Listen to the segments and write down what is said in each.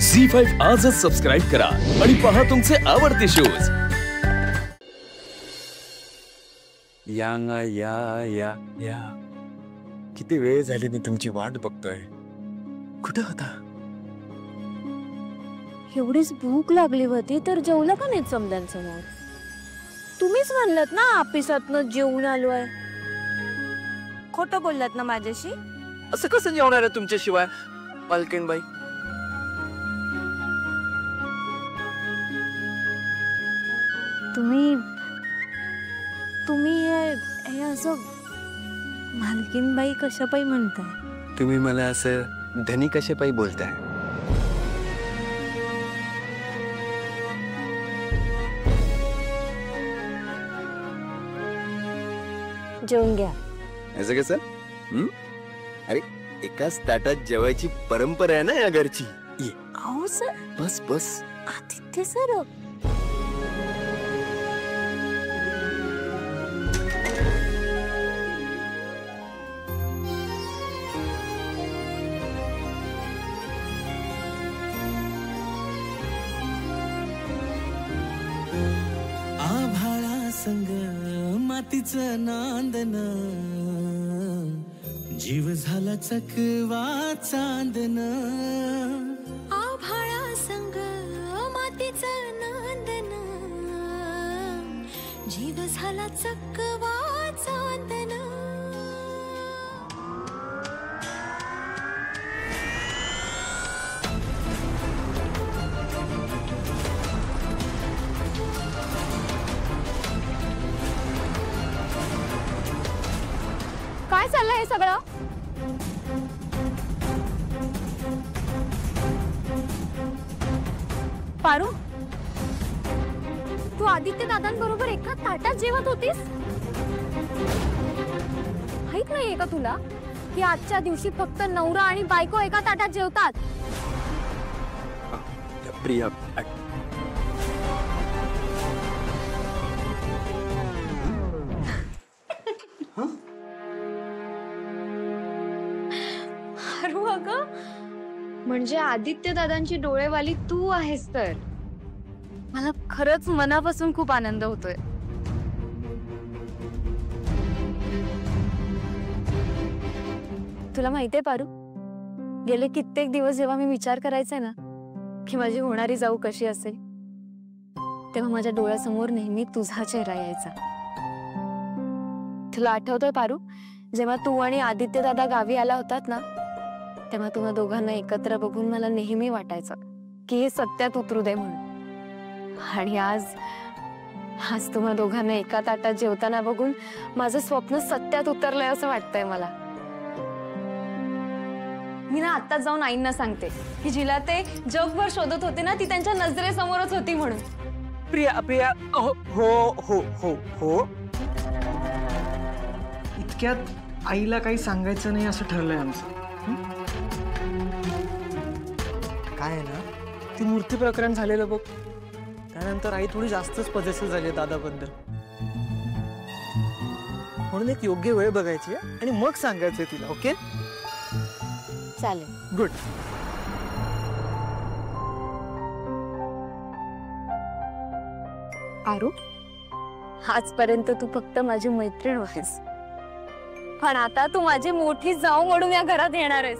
झी5 आजच सबस्क्राइब करा आणि पहा तुमचे आवडते शोज। या किती वेळ झाली मी तुमची वाट बघतोय। कुठे होता? एवढीच भूक लागली होती तर जेवलं का नाही समद्यांसमोर? तुम्हीच म्हणलात ना ऑफिसातनं जेवून आलोय। खोटं बोललात ना माझ्याशी? असं कसं जेवणार आहे तुमच्याशिवाय मालकीणबाई? तुम्ही हे असं मालकीनबाई कशापायी म्हणताय? तुम्ही मला असं धनी कशापायी बोलताय? जेवून घ्या। असं कसं? अरे एकाच ताटात जेवायची परंपरा आहे ना या घरची। ये आओ सर, बस बस। आदित्य सर, आभाळा संग मातीचं नांदन, जीव झाला चकवा चांदन। आभाळा संग मातीचं नांदन, जीव झाला चकवा चांदन। काय चाललंय हे सगळं? पारू, तू आदित्य दादांबरोबर एका ताटात जेवत होतीस? माहित नाहीये का तुला की आजच्या दिवशी फक्त नवरा आणि बायको एका ताटात जेवतात? प्रिया, म्हणजे आदित्य दादांची डोळेवाली तू आहेस तर मला खरंच मनापासून खूप आनंद होतोय। तुला माहितीये पारू, गेले कित्येक दिवस जेव्हा मी विचार करायचे ना की माझी होणारी जाऊ कशी असेल, तेव्हा माझ्या डोळ्यासमोर नेहमी तुझा चेहरा यायचा। तुला आठवतोय पारू, जेव्हा तू आणि आदित्य दादा गावी आला होतात ना, तेव्हा तुम्हा दोघांना एकत्र बघून मला नेहमी वाटायचं की हे सत्यात उतरू दे म्हणून। आणि आज तुम्हा दोघांना एका ताटात जेवताना बघून माझं स्वप्न सत्यात उतरलंय असं वाटतंय मला। मी ना आत्ताच जाऊन आईंना सांगते की जिला ते जगभर शोधत होते ना ती त्यांच्या नजरेसमोरच होती म्हणून। प्रिया प्रिया, हो हो हो हो, इतक्यात आईला काही सांगायचं नाही असं ठरलंय आमचं। काय आहे ना, ती मूर्ती प्रकरण झालेलं बघ, त्यानंतर आई थोडी जास्तच पजेसिव्ह झाली दादाबद्दल। म्हणून एक योग्य वेळ बघायची आणि मग सांगायचं तिला। ओके चालेल, गुड। आरू, आजपर्यंत तू फक्त माझी मैत्रीण होतीस, पण आता तू माझी मोठी जाऊ म्हणून या घरात येणार आहेस।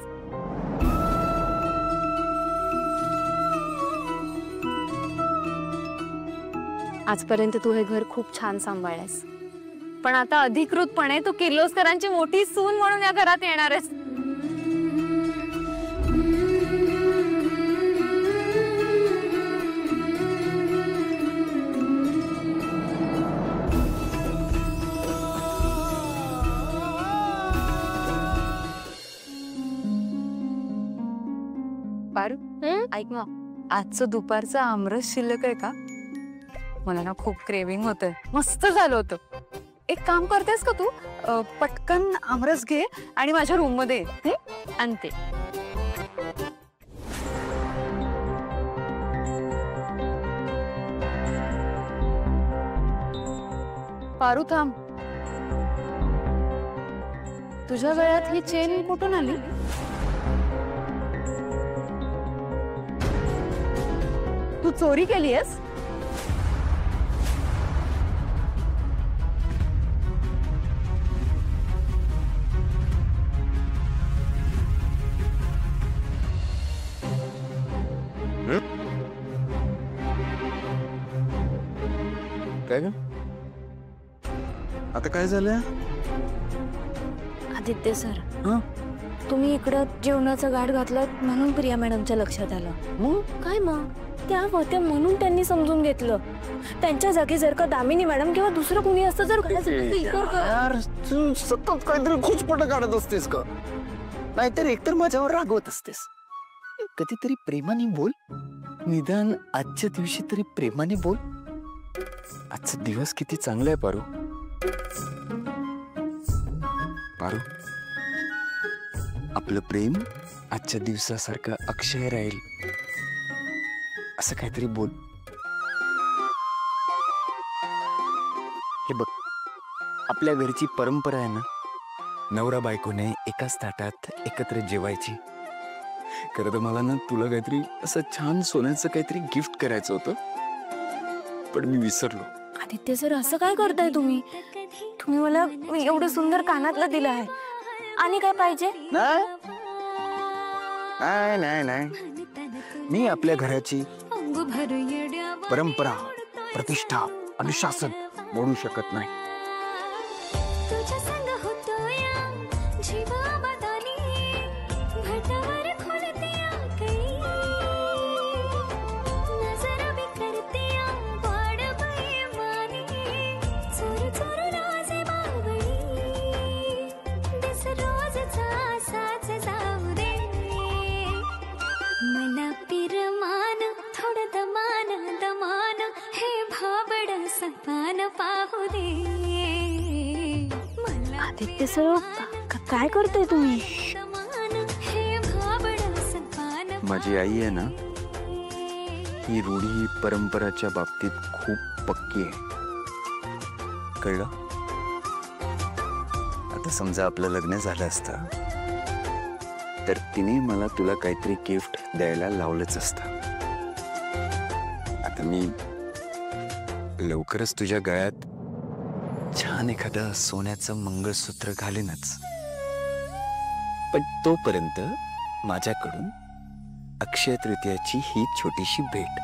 आजपर्यंत तू हे घर खूप छान सांभाळलंस, पण आता अधिकृतपणे तू किर्लोस्करांची मोठी सून म्हणून या घरात येणार आहेस। पारू, ऐक ना, आजचं दुपारचं आमरस शिल्लक आहे का? मला ना खूप क्रेविंग होतंय, मस्त झालं होतं। एक काम करतेस का तू, पटकन आमरस घे आणि माझ्या रूम मध्ये आणते। पारू थांब, तुझ्या गळ्यात ही चेन कुठून आली? तू चोरी केलीयस? काय ग? आता काय झालं? आदित्य सर, तुम्ही इकडं जेवणाचं गाठ घातलं म्हणून प्रिया मॅडमच्या लक्षात आलं. काय मग त्या होत्या म्हणून त्यांनी समजून घेतलं. त्यांच्या जागी जर का दामिनी मॅडम किंवा दुसरं कोणी असतं जर यार तू सतत काहीतरी खुचपट काढत असतेस का? नाहीतर एकतर माझ्यावर रागवत असतेस. कधीतरी प्रेमाने बोल. निदान आजच्या दिवशी तरी प्रेमाने बोल. आजचा दिवस किती चांगला आहे पारू. पारू, आपलं प्रेम आजच्या दिवसासारखं अक्षय राहील असं काहीतरी बोल. हे बघ, आपल्या घरची परंपरा आहे ना, नवरा बायकोने एकाच ताटात एकत्र जेवायची. खरं तर मला ना तुला काहीतरी असं छान सोन्याचं काहीतरी गिफ्ट करायचं होतं, पण मी विसरलो. आदित्य सर, असं काय करताय तुम्ही? तुम्ही मला एवढं सुंदर कानातलं दिलं आहे आणि काय पाहिजे? नाही नाही नाही, मी आपल्या घराची परंपरा, प्रतिष्ठा, अनुशासन मोडू शकत नाही. आदित्य सर, काय करताय तुम्ही? माझी आई आहे ना, ही रूढी परंपराच्या बाबतीत खूप पक्की आहे. कळलं? आता समजा आपलं लग्न झालं असतं तर तिने मला तुला काहीतरी गिफ्ट द्यायला लावलंच असतं. आता मी लवकरच तुझ्या गळ्यात छान एखादं सोन्याचं मंगळसूत्र घालेनच, पण तोपर्यंत माझ्याकडून अक्षय तृतीयाची ही छोटीशी भेट.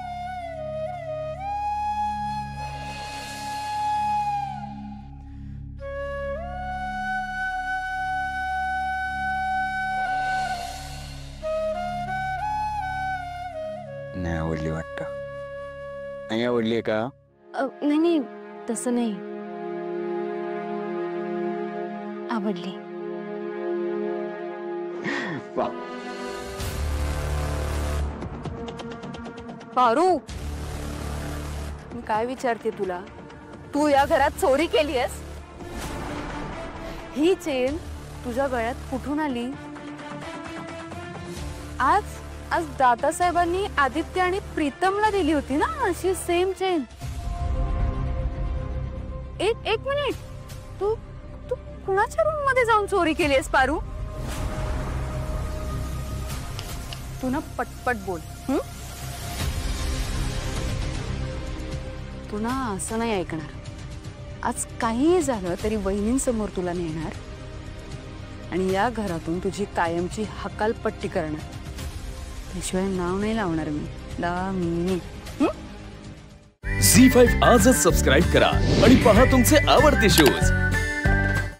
नाही आवडली वाटतं? नाही आवडली का? नाही नाही, तसं नाही. आवडली. पारू, मी काय विचारते तुला? तू या घरात चोरी केलीयस? ही चेन तुझ्या गळ्यात कुठून आली? आज आज दादासाहेबांनी आदित्य आणि प्रीतमला दिली होती ना अशी सेम चेन. एक मिनिट, तू तू कुणाच्या रूम मध्ये जाऊन चोरी केलीयस पारू? तू ना पटपट बोल. तू ना असं नाही ऐकणार. आज काहीही झालं तरी वहिनींसमोर तुला नेणार आणि या घरातून तुझी कायमची हकालपट्टी करणार. त्याशिवाय नाव नाही लावणार मी. दामिनी. झी5 आजच सबस्क्राईब करा आणि पहा तुमचे आवडते शोज